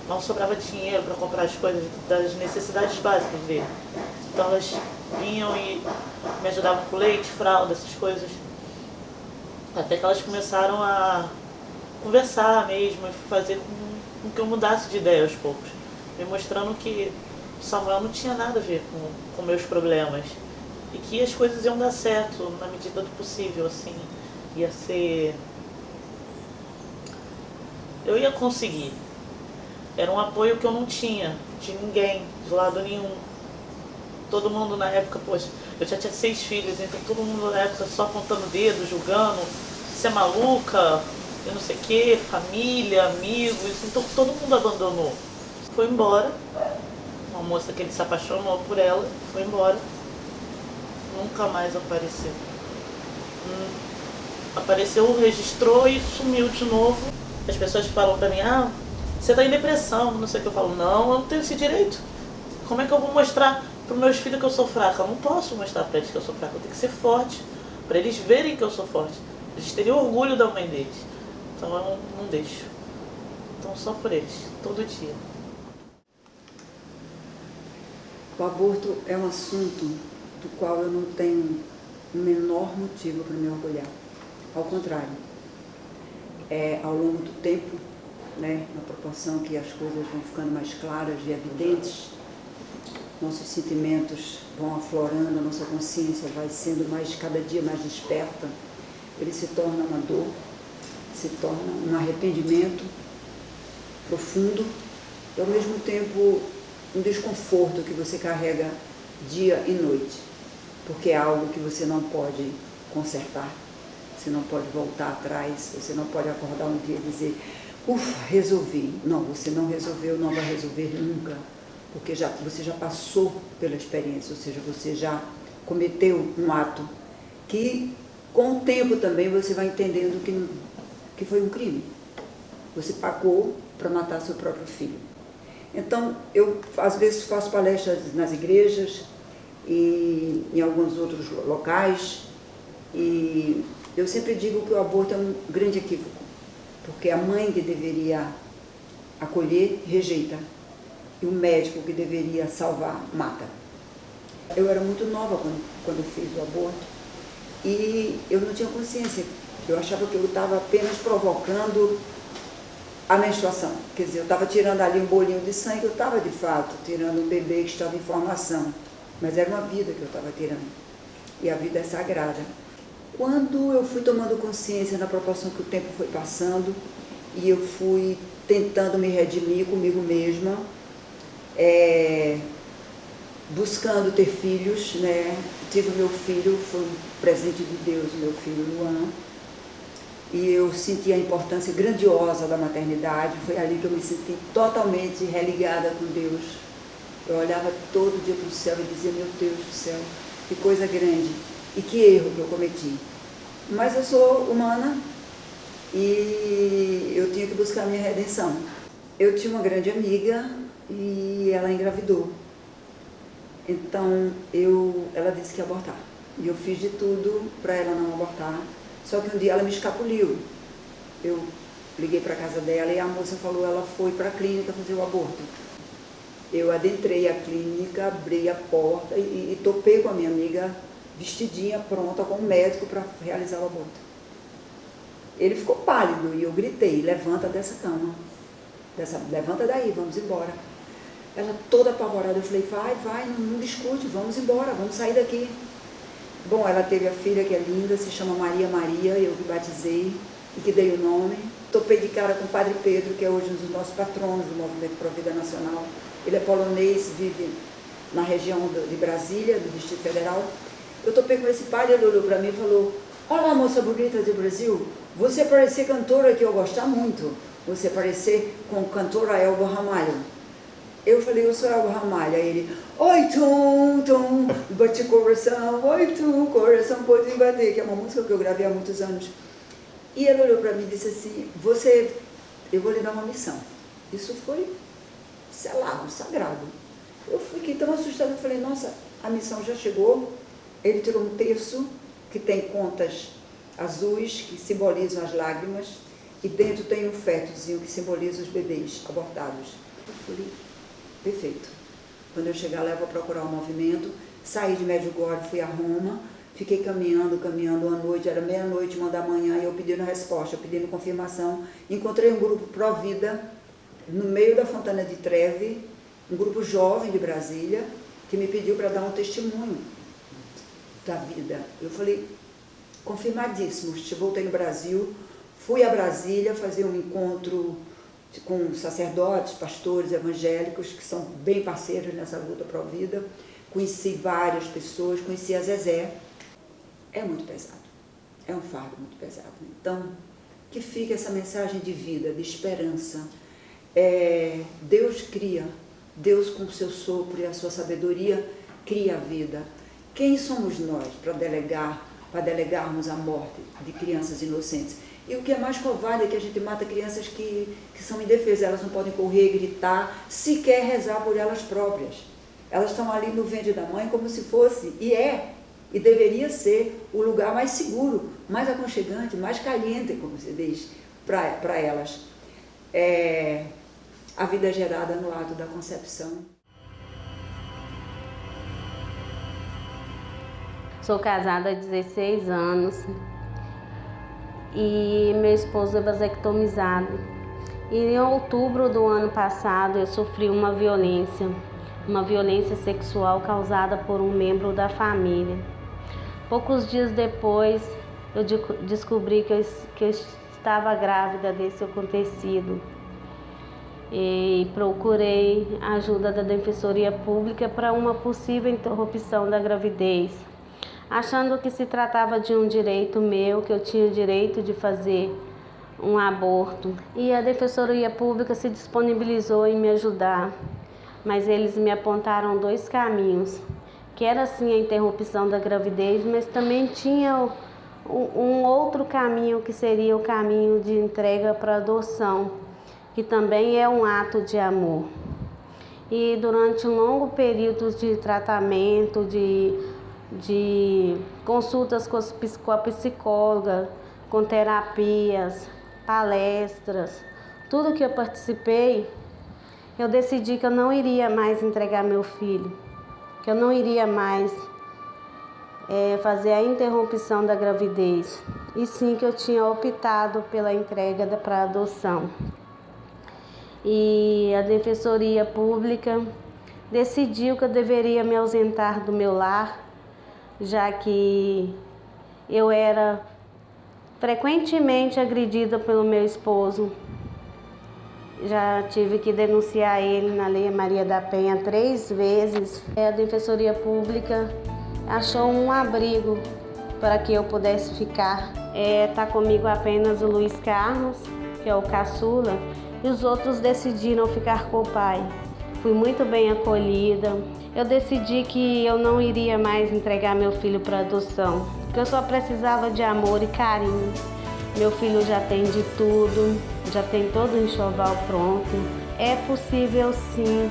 não sobrava dinheiro para comprar as coisas das necessidades básicas dele. Então elas vinham e me ajudavam com leite, fralda, essas coisas. Até que elas começaram a conversar mesmo e fazer com que eu mudasse de ideia aos poucos. Me mostrando que Samuel não tinha nada a ver com meus problemas. E que as coisas iam dar certo na medida do possível, assim. Ia ser... Eu ia conseguir. Era um apoio que eu não tinha de ninguém, de lado nenhum. Todo mundo na época, poxa, eu já tinha 6 filhos, então todo mundo na época só apontando o dedo, julgando, você é maluca, eu não sei o quê, família, amigos, então todo mundo abandonou. Foi embora, uma moça que ele se apaixonou por ela, foi embora, nunca mais apareceu. Apareceu, registrou e sumiu de novo. As pessoas falam pra mim, você tá em depressão, não sei o que, eu falo, não, eu não tenho esse direito. Como é que eu vou mostrar para os meus filhos que eu sou fraca? Eu não posso mostrar para eles que eu sou fraca, eu tenho que ser forte, para eles verem que eu sou forte. Eles teriam orgulho da mãe deles. Então eu não deixo. Então só por eles, todo dia. O aborto é um assunto do qual eu não tenho o menor motivo para me orgulhar. Ao contrário, ao longo do tempo, né, na proporção que as coisas vão ficando mais claras e evidentes, nossos sentimentos vão aflorando, a nossa consciência vai sendo cada dia mais desperta, ele se torna uma dor, se torna um arrependimento profundo e ao mesmo tempo um desconforto que você carrega dia e noite, porque é algo que você não pode consertar, você não pode voltar atrás, você não pode acordar um dia e dizer, ufa, resolvi. Não, você não resolveu, não vai resolver nunca, porque você já passou pela experiência, ou seja, você já cometeu um ato que, com o tempo também, você vai entendendo que foi um crime. Você pagou para matar seu próprio filho. Então, eu, às vezes, faço palestras nas igrejas e em alguns outros locais, e eu sempre digo que o aborto é um grande equívoco, porque a mãe que deveria acolher, rejeita. E o médico que deveria salvar, mata. Eu era muito nova quando eu fiz o aborto e eu não tinha consciência. Eu achava que eu estava apenas provocando a menstruação. Quer dizer, eu estava tirando ali um bolinho de sangue, eu estava de fato tirando um bebê que estava em formação. Mas era uma vida que eu estava tirando. E a vida é sagrada. Quando eu fui tomando consciência na proporção que o tempo foi passando e eu fui tentando me redimir comigo mesma, buscando ter filhos, né? Tive meu filho, foi um presente de Deus, meu filho Luan, e eu senti a importância grandiosa da maternidade. Foi ali que eu me senti totalmente religada com Deus. Eu olhava todo dia para o céu e dizia, meu Deus do céu, que coisa grande e que erro que eu cometi. Mas eu sou humana e eu tinha que buscar a minha redenção. Eu tinha uma grande amiga e ela engravidou. Então, ela disse que ia abortar. E eu fiz de tudo para ela não abortar. Só que um dia ela me escapuliu. eu liguei para a casa dela e a moça falou, ela foi para a clínica fazer o aborto. Eu adentrei a clínica, abri a porta e topei com a minha amiga vestidinha, pronta, com o médico para realizar o aborto. Ele ficou pálido e eu gritei, levanta dessa cama, levanta daí, vamos embora. Ela toda apavorada, eu falei, vai, não discute, vamos embora, vamos sair daqui. Bom, ela teve a filha que é linda, se chama Maria, eu que batizei e que dei o nome. Topei de cara com o Padre Pedro, que é hoje um dos nossos patronos do Movimento Pro Vida Nacional. Ele é polonês, vive na região de Brasília, do Distrito Federal. Eu topei com esse padre, ele olhou para mim e falou, olá, moça bonita do Brasil, você parece cantora que eu gosto muito, você parece com a cantora Elba Ramalho. Eu falei, eu sou Elba Ramalho. Aí ele, oi, tum, bate coração, oi, tum, coração pode bater, que é uma música que eu gravei há muitos anos. E ele olhou para mim e disse assim, eu vou lhe dar uma missão. Isso foi selado, sagrado. Eu fiquei tão assustada, eu falei, nossa, a missão já chegou. Ele tirou um terço que tem contas azuis, que simbolizam as lágrimas, e dentro tem um fetozinho que simboliza os bebês abortados. Eu falei, perfeito. Quando eu chegar lá, eu vou procurar o movimento. Saí de Medjugorje, fui a Roma, fiquei caminhando à noite, era meia-noite, 1h, e eu pedindo resposta, eu pedindo confirmação. Encontrei um grupo pró-vida, no meio da Fontana di Trevi, um grupo jovem de Brasília, que me pediu para dar um testemunho da vida. Eu falei, confirmadíssimo. Voltei no Brasil, fui a Brasília fazer um encontro com sacerdotes, pastores evangélicos, que são bem parceiros nessa luta pró-vida. Conheci várias pessoas, conheci a Zezé. É muito pesado, é um fardo muito pesado. Então, que fique essa mensagem de vida, de esperança. Deus cria, Deus com o seu sopro e a sua sabedoria cria a vida. Quem somos nós para delegarmos a morte de crianças inocentes? E o que é mais covarde é que a gente mata crianças que são indefesas, elas não podem correr, gritar, sequer rezar por elas próprias. Elas estão ali no ventre da mãe como se fosse, e deveria ser o lugar mais seguro, mais aconchegante, mais caliente, como se diz, para elas. A vida é gerada no ato da concepção. Sou casada há 16 anos e meu esposo é vasectomizado. E em outubro do ano passado eu sofri uma violência sexual causada por um membro da família. Poucos dias depois eu descobri que eu estava grávida desse acontecido. E procurei a ajuda da Defensoria Pública para uma possível interrupção da gravidez, achando que se tratava de um direito meu, que eu tinha o direito de fazer um aborto. E a Defensoria Pública se disponibilizou em me ajudar, mas eles me apontaram 2 caminhos, que era sim a interrupção da gravidez, mas também tinha um outro caminho, que seria o caminho de entrega para adoção, que também é um ato de amor. E durante um longo período de tratamento, de consultas com a psicóloga, com terapias, palestras, tudo que eu participei, eu decidi que eu não iria mais entregar meu filho, que eu não iria mais fazer a interrupção da gravidez, e sim que eu tinha optado pela entrega para adoção. E a Defensoria Pública decidiu que eu deveria me ausentar do meu lar, já que eu era frequentemente agredida pelo meu esposo. Já tive que denunciar ele na Lei Maria da Penha 3 vezes. A Defensoria Pública achou um abrigo para que eu pudesse ficar. Tá comigo apenas o Luiz Carlos, que é o caçula, e os outros decidiram ficar com o pai. Fui muito bem acolhida. Eu decidi que eu não iria mais entregar meu filho para adoção, porque eu só precisava de amor e carinho. Meu filho já tem de tudo, já tem todo o enxoval pronto. É possível sim,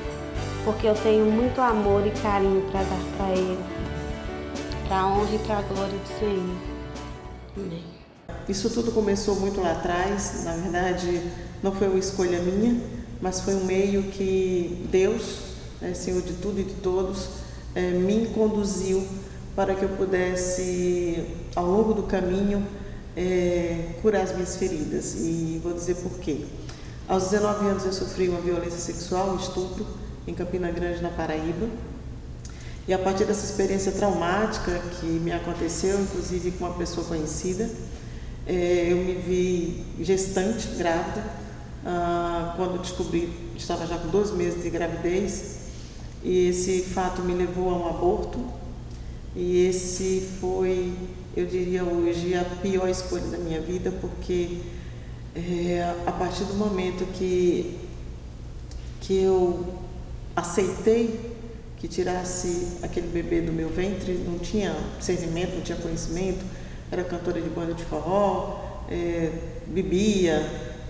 porque eu tenho muito amor e carinho para dar para ele, para a honra e para a glória do Senhor. Amém. Isso tudo começou muito lá atrás, na verdade não foi uma escolha minha, mas foi um meio que Deus, Senhor de tudo e de todos, me conduziu para que eu pudesse, ao longo do caminho, curar as minhas feridas. E vou dizer por quê. Aos 19 anos eu sofri uma violência sexual, um estupro, em Campina Grande, na Paraíba. E a partir dessa experiência traumática que me aconteceu, inclusive com uma pessoa conhecida, eu me vi gestante, grávida. Quando descobri, estava já com 12 meses de gravidez, e esse fato me levou a um aborto. E esse foi, eu diria hoje, a pior escolha da minha vida, porque a partir do momento que eu aceitei que tirasse aquele bebê do meu ventre, não tinha discernimento, não tinha conhecimento, era cantora de banda de forró, bebia,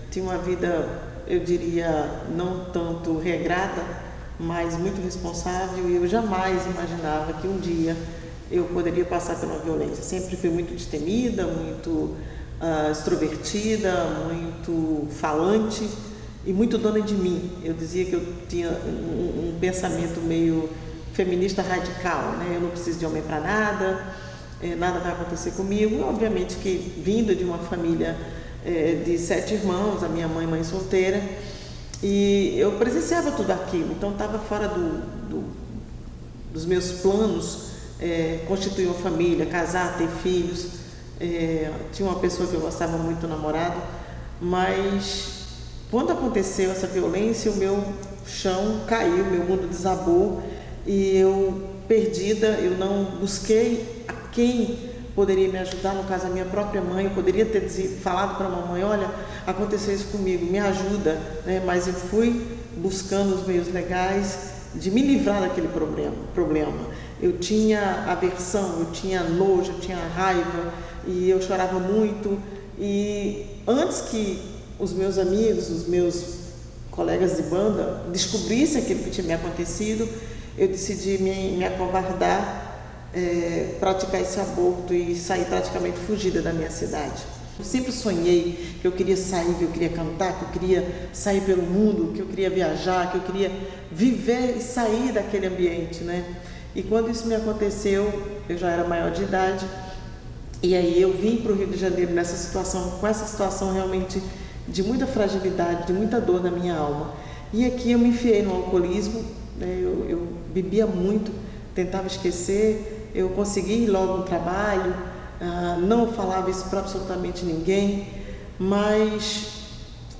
tinha uma vida, eu diria, não tanto regrada, mas muito responsável, e eu jamais imaginava que um dia eu poderia passar por uma violência. Sempre fui muito destemida, muito extrovertida, muito falante e muito dona de mim. Eu dizia que eu tinha um pensamento meio feminista radical, né? Eu não preciso de homem para nada, nada vai acontecer comigo. Obviamente que vindo de uma família de 7 irmãos, a minha mãe solteira, e eu presenciava tudo aquilo, então estava fora dos meus planos constituir uma família, casar, ter filhos. Tinha uma pessoa que eu gostava muito, namorado, mas quando aconteceu essa violência, o meu chão caiu, meu mundo desabou, e eu, perdida, eu não busquei a quem poderia me ajudar, no caso a minha própria mãe. Eu poderia ter falado para a mamãe, olha, aconteceu isso comigo, me ajuda, né? Mas eu fui buscando os meios legais de me livrar daquele problema. Eu tinha aversão, eu tinha nojo, eu tinha raiva, e eu chorava muito. E antes que os meus amigos, os meus colegas de banda descobrissem aquilo que tinha me acontecido, eu decidi me acovardar, praticar esse aborto e sair praticamente fugida da minha cidade. Eu sempre sonhei que eu queria sair, que eu queria cantar, que eu queria sair pelo mundo, que eu queria viajar, que eu queria viver e sair daquele ambiente, né? E quando isso me aconteceu, eu já era maior de idade, e aí eu vim para o Rio de Janeiro nessa situação, com essa situação realmente de muita fragilidade, de muita dor na minha alma. E aqui eu me enfiei no alcoolismo, né? Eu bebia muito, tentava esquecer, eu consegui logo um trabalho, não falava isso para absolutamente ninguém, mas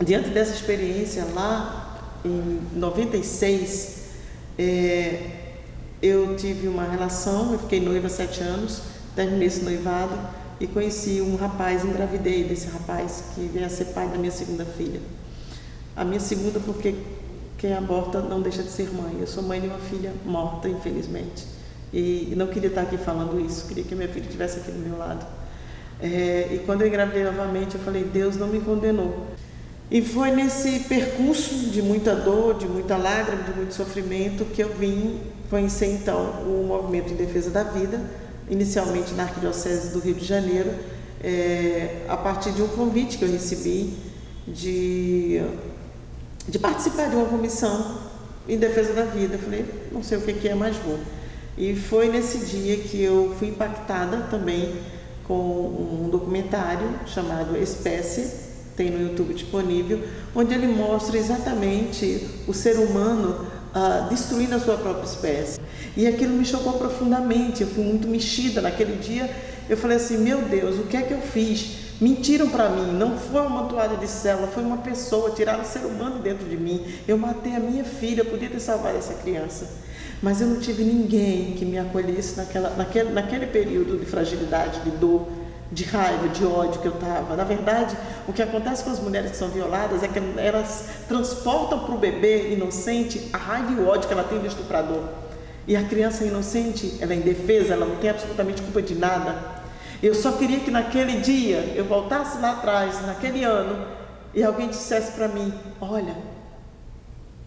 diante dessa experiência lá em 96, eu tive uma relação, eu fiquei noiva há 7 anos, terminei esse noivado e conheci um rapaz, engravidei desse rapaz que veio a ser pai da minha segunda filha. A minha segunda, porque quem aborta não deixa de ser mãe. Eu sou mãe de uma filha morta, infelizmente. E não queria estar aqui falando isso, queria que minha filha estivesse aqui do meu lado. E quando eu engravidei novamente, eu falei, Deus não me condenou. E foi nesse percurso de muita dor, de muita lágrima, de muito sofrimento, que eu vim conhecer então o Movimento em Defesa da Vida, inicialmente na Arquidiocese do Rio de Janeiro, a partir de um convite que eu recebi de participar de uma comissão em defesa da vida. Eu falei, não sei o que é, mas vou. E foi nesse dia que eu fui impactada também com um documentário chamado Espécie, tem no YouTube disponível, onde ele mostra exatamente o ser humano destruindo a sua própria espécie. E aquilo me chocou profundamente, eu fui muito mexida naquele dia. Eu falei assim, meu Deus, o que é que eu fiz? Mentiram para mim, não foi uma toalha de célula, foi uma pessoa, tiraram o ser humano dentro de mim. Eu matei a minha filha, podia ter salvado essa criança. Mas eu não tive ninguém que me acolhesse naquele período de fragilidade, de dor, de raiva, de ódio que eu estava. Na verdade, o que acontece com as mulheres que são violadas é que elas transportam para o bebê inocente a raiva e o ódio que ela tem do estuprador. E a criança inocente, ela é indefesa, ela não tem absolutamente culpa de nada. Eu só queria que naquele dia eu voltasse lá atrás, naquele ano, e alguém dissesse para mim, olha,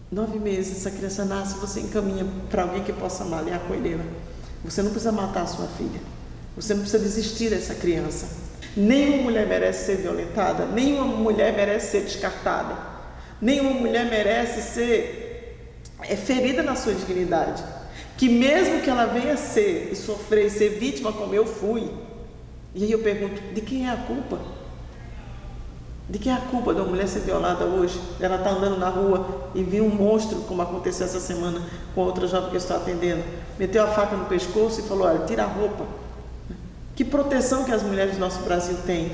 9 meses essa criança nasce, você encaminha para alguém que possa amar, é a coelheira. Você não precisa matar a sua filha. Você não precisa desistir dessa criança. Nenhuma mulher merece ser violentada, nenhuma mulher merece ser descartada, nenhuma mulher merece ser ferida na sua dignidade. Que mesmo que ela venha ser e sofrer e ser vítima como eu fui, e aí eu pergunto, de quem é a culpa? De quem é a culpa da mulher ser violada hoje? Ela está andando na rua e viu um monstro, como aconteceu essa semana com outra jovem que eu estou atendendo, meteu a faca no pescoço e falou, olha, tira a roupa. Que proteção que as mulheres do nosso Brasil têm?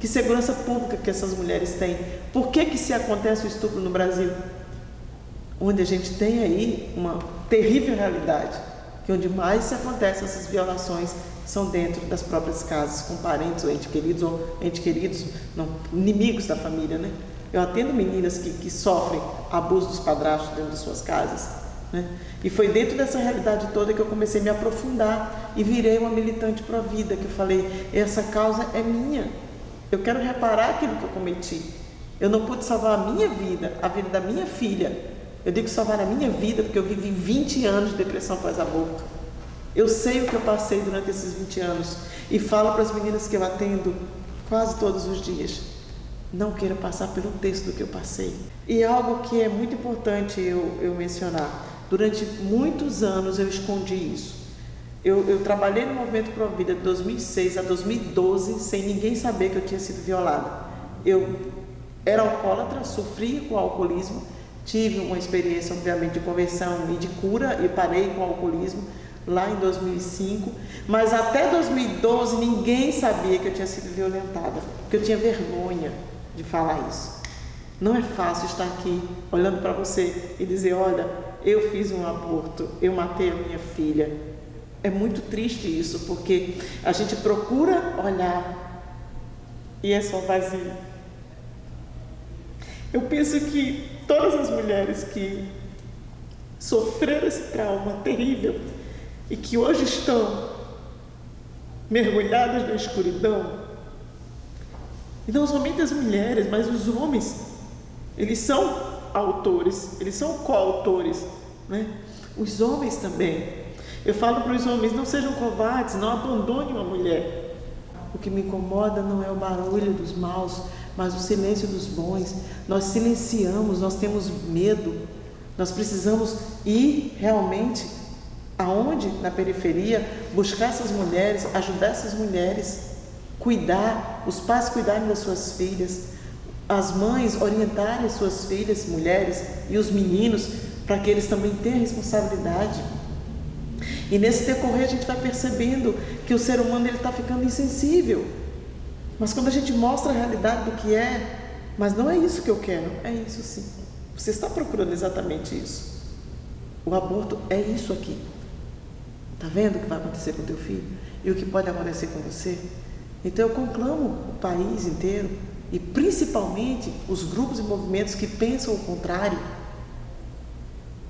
Que segurança pública que essas mulheres têm? Por que se acontece o estupro no Brasil? Onde a gente tem aí uma terrível realidade, que onde mais se acontecem essas violações são dentro das próprias casas, com parentes ou entes queridos, não, inimigos da família, né? Eu atendo meninas que sofrem abuso dos padrastos dentro de suas casas, né? E foi dentro dessa realidade toda que eu comecei a me aprofundar e virei uma militante pró-vida, que eu falei, essa causa é minha, eu quero reparar aquilo que eu cometi, eu não pude salvar a minha vida, a vida da minha filha. Eu digo salvar a minha vida porque eu vivi 20 anos de depressão pós-aborto. Eu sei o que eu passei durante esses 20 anos e falo para as meninas que eu atendo quase todos os dias. Não quero passar pelo texto do que eu passei. E algo que é muito importante eu mencionar. Durante muitos anos eu escondi isso. Eu trabalhei no Movimento Pro Vida de 2006 a 2012 sem ninguém saber que eu tinha sido violada. Eu era alcoólatra, sofria com alcoolismo. Tive uma experiência, obviamente, de conversão e de cura e parei com o alcoolismo lá em 2005. Mas até 2012 ninguém sabia que eu tinha sido violentada, porque eu tinha vergonha de falar isso. Não é fácil estar aqui olhando para você e dizer, olha, eu fiz um aborto, eu matei a minha filha. É muito triste isso, porque a gente procura olhar e é só vazio. Eu penso que todas as mulheres que sofreram esse trauma terrível e que hoje estão mergulhadas na escuridão, e não somente as mulheres, mas os homens, eles são autores, eles são coautores, né? Os homens também. Eu falo para os homens, não sejam covardes, não abandonem uma mulher. O que me incomoda não é o barulho dos maus, mas o silêncio dos bons. Nós silenciamos, nós temos medo, nós precisamos ir realmente aonde? Na periferia, buscar essas mulheres, ajudar essas mulheres, cuidar, os pais cuidarem das suas filhas, as mães orientarem as suas filhas, mulheres, e os meninos, para que eles também tenham responsabilidade. E nesse decorrer a gente vai percebendo que o ser humano está ficando insensível. Mas quando a gente mostra a realidade do que é, mas não é isso que eu quero, é isso sim. Você está procurando exatamente isso. O aborto é isso aqui. Está vendo o que vai acontecer com o teu filho? E o que pode acontecer com você? Então eu conclamo o país inteiro, e principalmente os grupos e movimentos que pensam o contrário,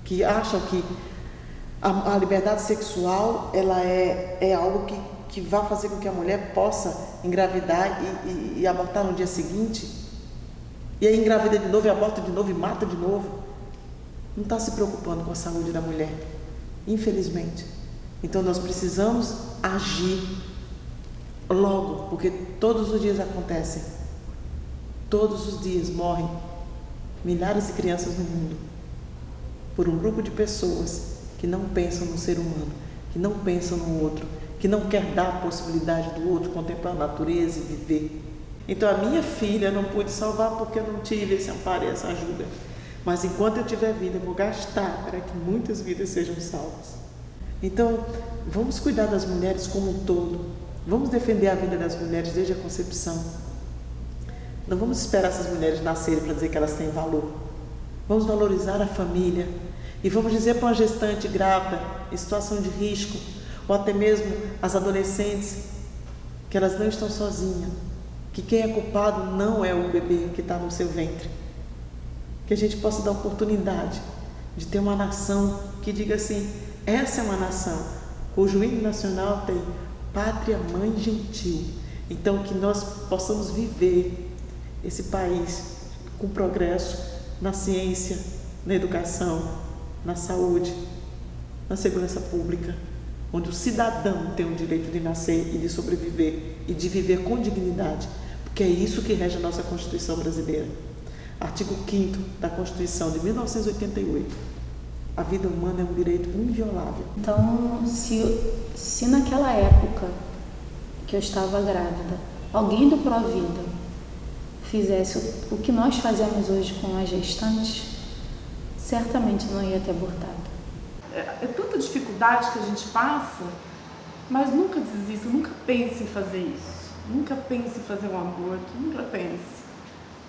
que acham que a liberdade sexual ela é algo que vai fazer com que a mulher possa engravidar e abortar no dia seguinte, e aí engravida de novo, e aborta de novo, e mata de novo. Não está se preocupando com a saúde da mulher, infelizmente. Então nós precisamos agir logo, porque todos os dias acontecem, todos os dias morrem milhares de crianças no mundo por um grupo de pessoas que não pensam no ser humano, que não pensam no outro, que não quer dar a possibilidade do outro contemplar a natureza e viver. Então a minha filha eu não pude salvar porque eu não tive esse amparo e essa ajuda, mas enquanto eu tiver vida eu vou gastar para que muitas vidas sejam salvas. Então vamos cuidar das mulheres como um todo, vamos defender a vida das mulheres desde a concepção. Não vamos esperar essas mulheres nascerem para dizer que elas têm valor. Vamos valorizar a família e vamos dizer para uma gestante grávida em situação de risco, ou até mesmo as adolescentes, que elas não estão sozinhas, que quem é culpado não é o bebê que está no seu ventre. Que a gente possa dar oportunidade de ter uma nação que diga assim, essa é uma nação cujo hino nacional tem Pátria Mãe Gentil. Então que nós possamos viver esse país com progresso na ciência, na educação, na saúde, na segurança pública, onde o cidadão tem o direito de nascer e de sobreviver e de viver com dignidade, porque é isso que rege a nossa Constituição brasileira. Artigo 5º da Constituição de 1988. A vida humana é um direito inviolável. Então, se naquela época que eu estava grávida, alguém do Provida fizesse o que nós fazemos hoje com as gestantes, certamente não ia ter abortado. É tanta dificuldade que a gente passa, mas nunca desista, nunca pense em fazer isso. Nunca pense em fazer um aborto, nunca pense.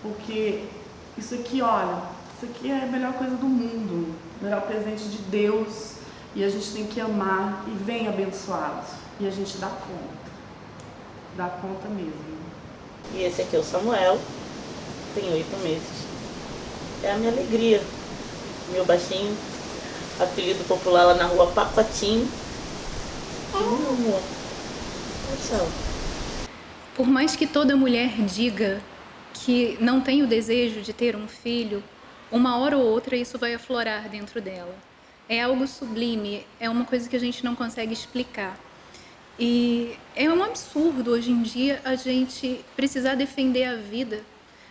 Porque isso aqui, olha, isso aqui é a melhor coisa do mundo, o melhor presente de Deus. E a gente tem que amar e vem abençoado. E a gente dá conta mesmo. E esse aqui é o Samuel, tem 8 meses. É a minha alegria, meu baixinho, apelido popular lá na rua Papatinho. Meu amor, tchau. Por mais que toda mulher diga que não tem o desejo de ter um filho, uma hora ou outra isso vai aflorar dentro dela. É algo sublime, é uma coisa que a gente não consegue explicar. E é um absurdo hoje em dia a gente precisar defender a vida.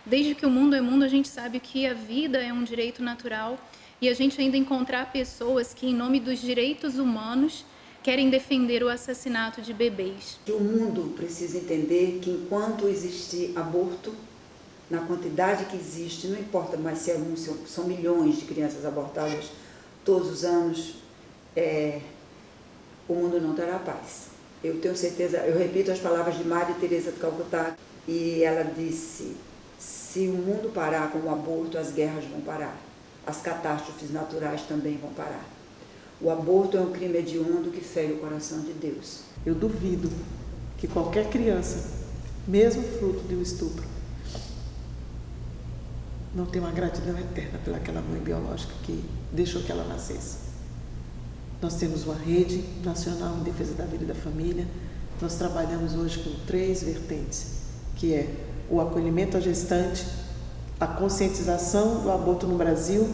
Desde que o mundo é mundo, a gente sabe que a vida é um direito natural e a gente ainda encontrar pessoas que, em nome dos direitos humanos, querem defender o assassinato de bebês. O mundo precisa entender que enquanto existir aborto, na quantidade que existe, não importa mais se é um, são milhões de crianças abortadas todos os anos, o mundo não terá paz. Eu tenho certeza, eu repito as palavras de Maria Teresa de Calcutá, e ela disse: se o mundo parar com o aborto, as guerras vão parar, as catástrofes naturais também vão parar. O aborto é um crime hediondo que fere o coração de Deus. Eu duvido que qualquer criança, mesmo fruto de um estupro, não tenha uma gratidão eterna pelaquela mãe biológica que deixou que ela nascesse. Nós temos uma rede nacional em defesa da vida e da família. Nós trabalhamos hoje com 3 vertentes, que é o acolhimento à gestante, a conscientização do aborto no Brasil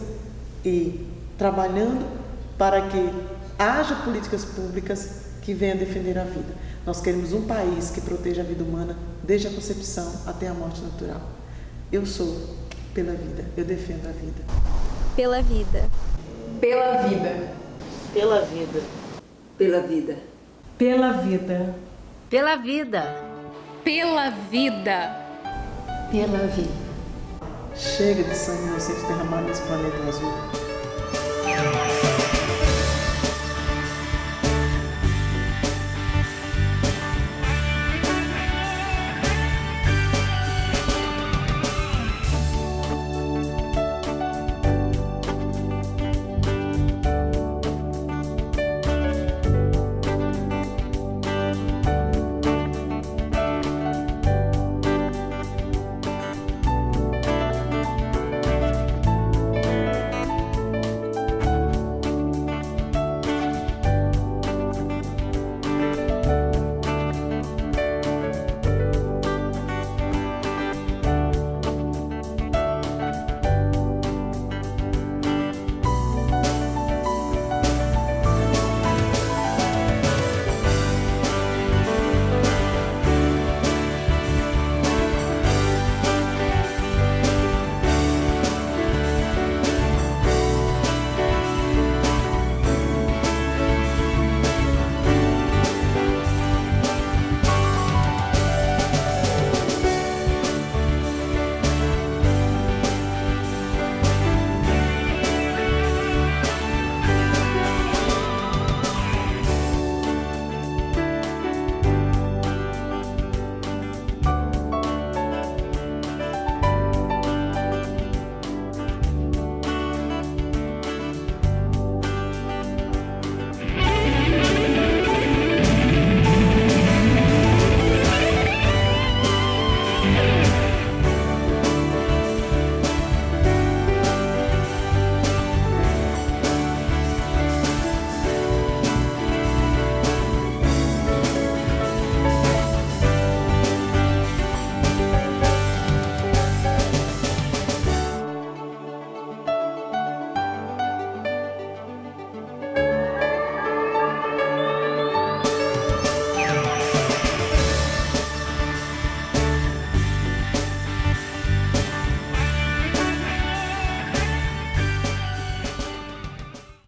e trabalhando para que haja políticas públicas que venham defender a vida. Nós queremos um país que proteja a vida humana desde a concepção até a morte natural. Eu sou pela vida, eu defendo a vida. Pela vida. Pela vida. Pela vida. Pela vida. Pela vida. Pela vida. Pela vida. Pela vida. Chega de sangue inocente derramado nesse planeta azul.